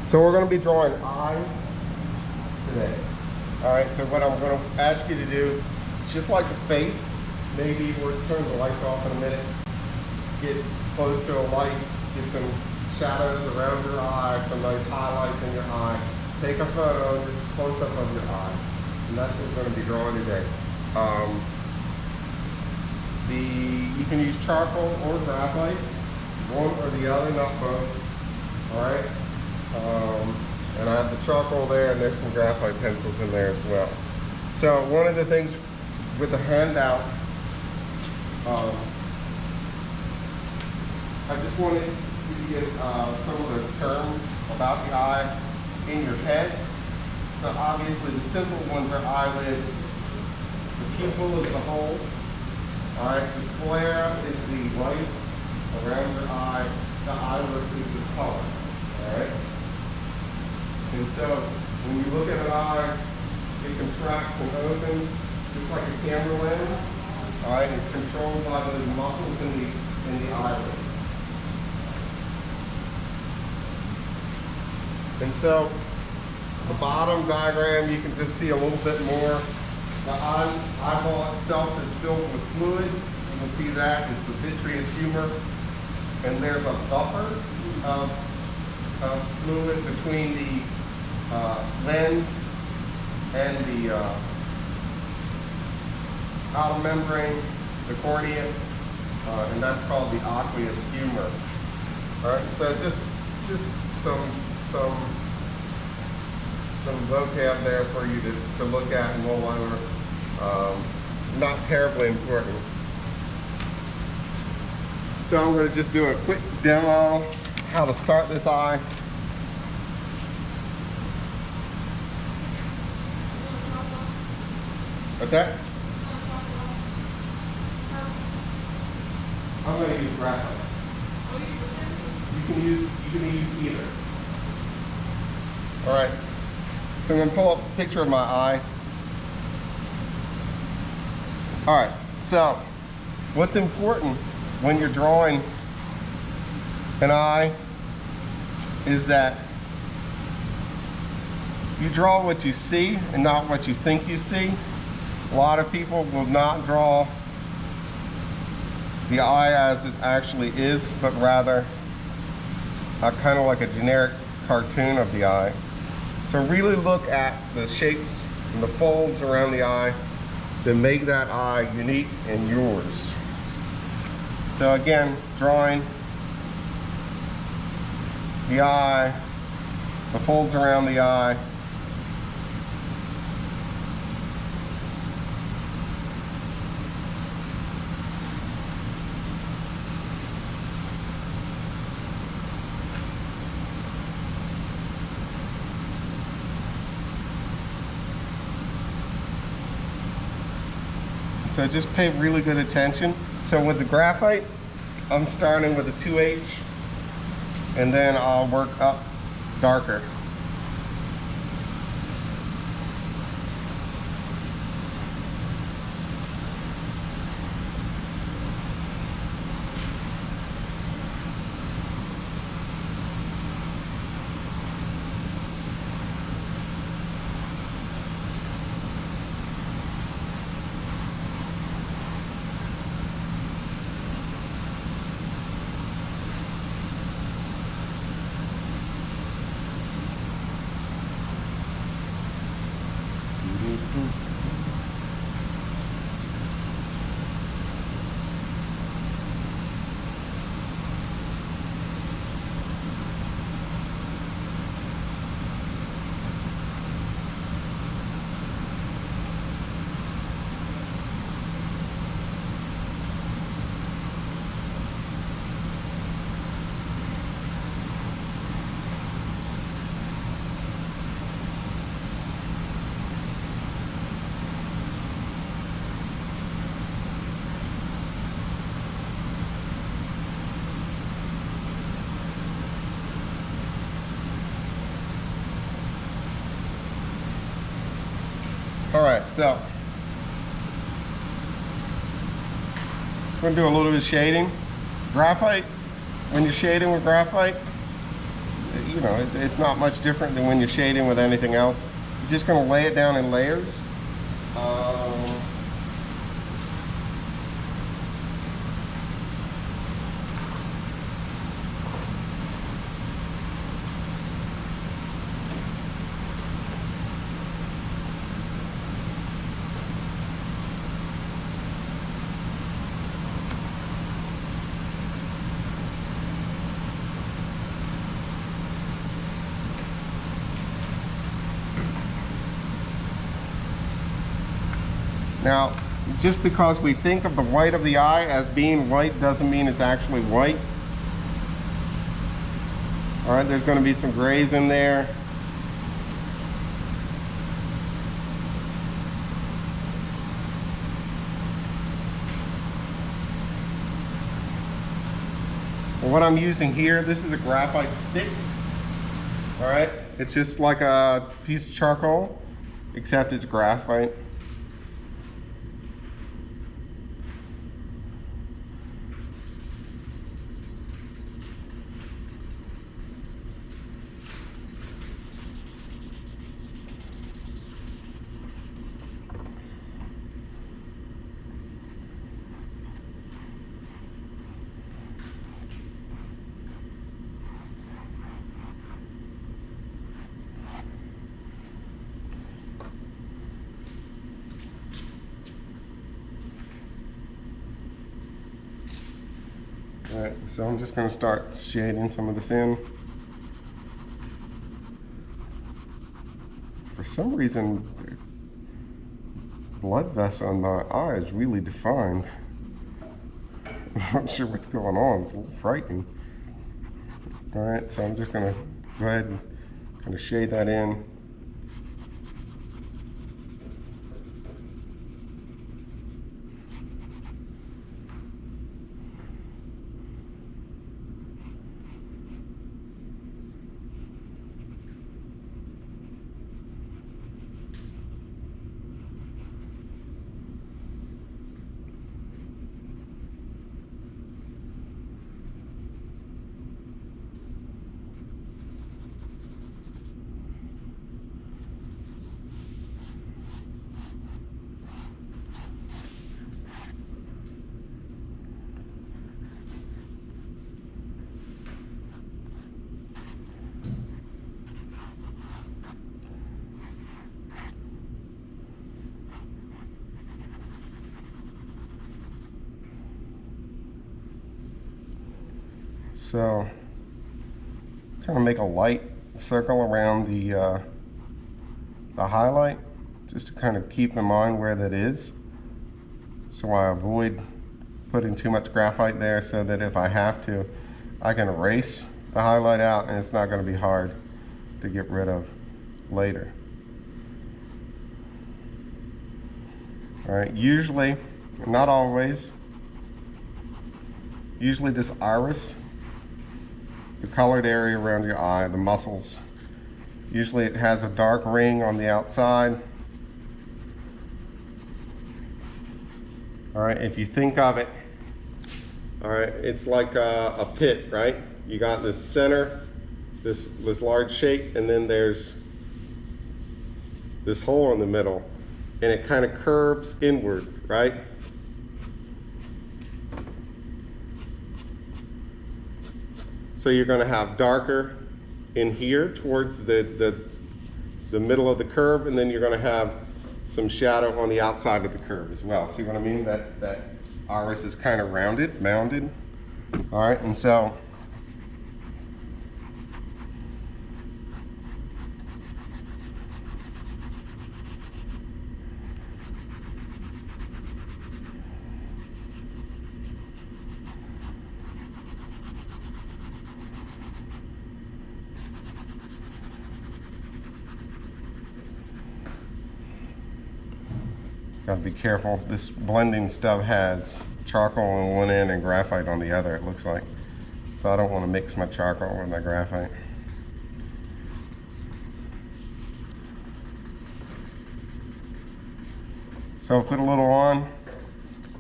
So we're going to be drawing eyes today. All right, so what I'm going to ask you to do, just like the face, maybe we'll turn the lights off in a minute, get close to a light, get some shadows around your eye, some nice highlights in your eye. Take a photo, just a close-up of your eye. And that's what we're going to be drawing today. You can use charcoal or graphite, one or the other, not both. All right. And I have the charcoal there, and there's some graphite pencils in there as well. So one of the things with the handout, I just wanted you to get some of the terms about the eye in your head. So obviously the simple ones are eyelid, the pupil is the hole, all right, the sclera is the light around your eye, the iris is the color, all right? And so when you look at an eye, it contracts and opens just like a camera lens, all right? It's controlled by those muscles in the iris. And so the bottom diagram, you can just see a little bit more. The eyeball itself is filled with fluid. You can see that. It's the vitreous humor. And there's a buffer of fluid between the lens and the outer membrane, the cornea, and that's called the aqueous humor. All right, so just some vocab there for you to look at and roll over. Not terribly important. So I'm going to just do a quick demo how to start this eye. What's that? I'm going to use graphite. You can use either. All right. So I'm going to pull up a picture of my eye. All right, so what's important when you're drawing an eye is that you draw what you see and not what you think you see. A lot of people will not draw the eye as it actually is, but rather kind of like a generic cartoon of the eye. So really look at the shapes and the folds around the eye to make that eye unique and yours. So again, drawing the eye, the folds around the eye. So just pay really good attention. So with the graphite, I'm starting with a 2H, and then I'll work up darker. All right, so I'm going to do a little bit of shading. Graphite, when you're shading with graphite, you know, it's not much different than when you're shading with anything else. You're just going to lay it down in layers. Now, just because we think of the white of the eye as being white doesn't mean it's actually white. All right, there's going to be some grays in there. And what I'm using here, this is a graphite stick. All right, it's just like a piece of charcoal, except it's graphite. All right, so I'm just going to start shading some of this in. For some reason, the blood vessel on my eye is really defined. I'm not sure what's going on. It's a little frightening. All right, so I'm just going to go ahead and kind of shade that in. So, kind of make a light circle around the highlight, just to kind of keep in mind where that is. So I avoid putting too much graphite there, so that if I have to, I can erase the highlight out and it's not going to be hard to get rid of later. All right, usually, not always, usually this iris, the colored area around your eye, the muscles, usually it has a dark ring on the outside. All right, if you think of it, all right, it's like a pit, right? You got this center, this large shape, and then there's this hole in the middle, and it kind of curves inward, right? So you're going to have darker in here towards the middle of the curve, and then you're going to have some shadow on the outside of the curve as well. See what I mean? That iris is kind of rounded, mounded. All right, and so gotta be careful. This blending stuff has charcoal on one end and graphite on the other, it looks like. So I don't want to mix my charcoal with my graphite. So I'll put a little on,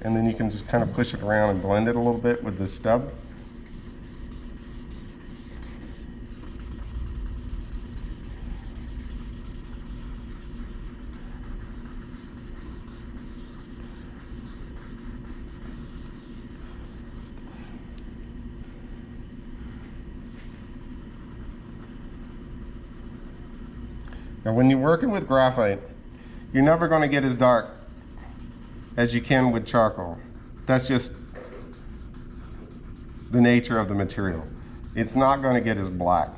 and then you can just kind of push it around and blend it a little bit with the stub. Now when you're working with graphite, you're never going to get as dark as you can with charcoal. That's just the nature of the material. It's not going to get as black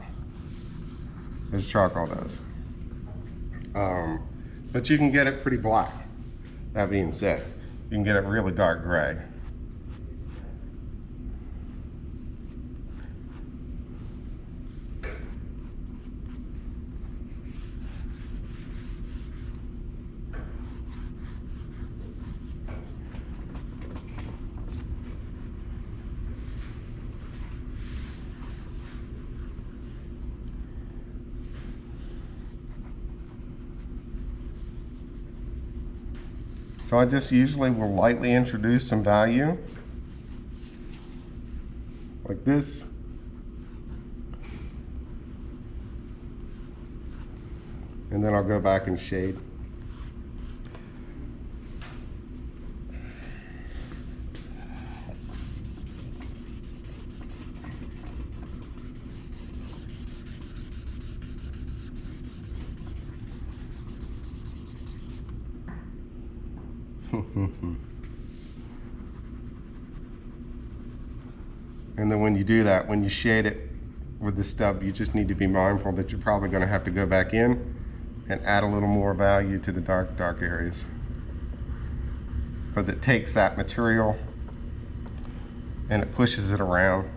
as charcoal does. But you can get it pretty black. That being said, you can get it really dark gray. So I just usually will lightly introduce some value, like this. And then I'll go back and shade. And then when you do that, when you shade it with the stub, you just need to be mindful that you're probably going to have to go back in and add a little more value to the dark areas, because it takes that material and it pushes it around.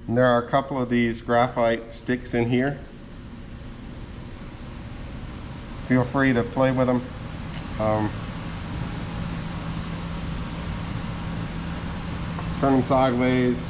And there are a couple of these graphite sticks in here. Feel free to play with them. Turn them sideways.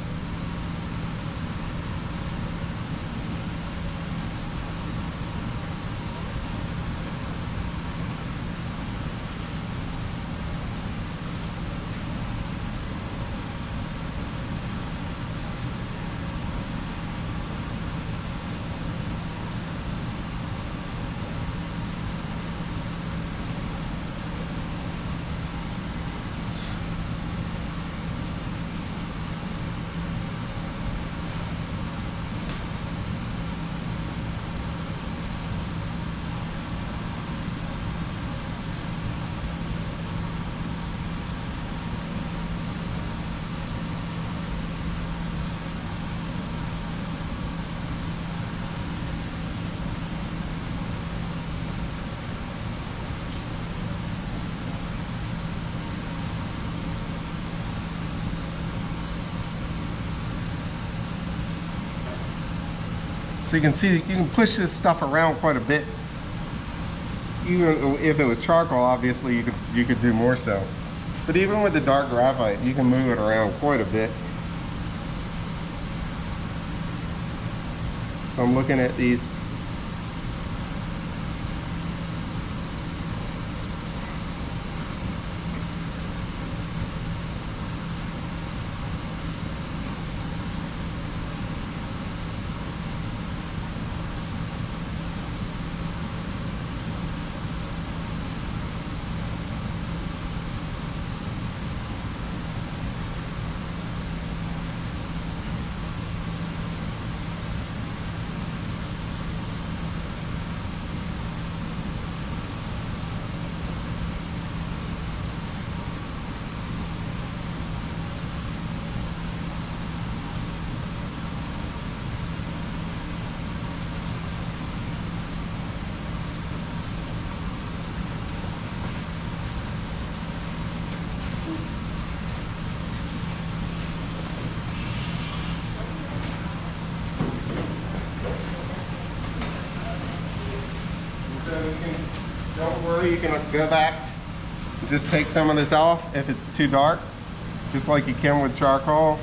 So you can see that you can push this stuff around quite a bit. Even if it was charcoal, obviously you could do more so. But even with the dark graphite, you can move it around quite a bit. So I'm looking at these. Don't worry, you can go back and just take some of this off if it's too dark, just like you can with charcoal.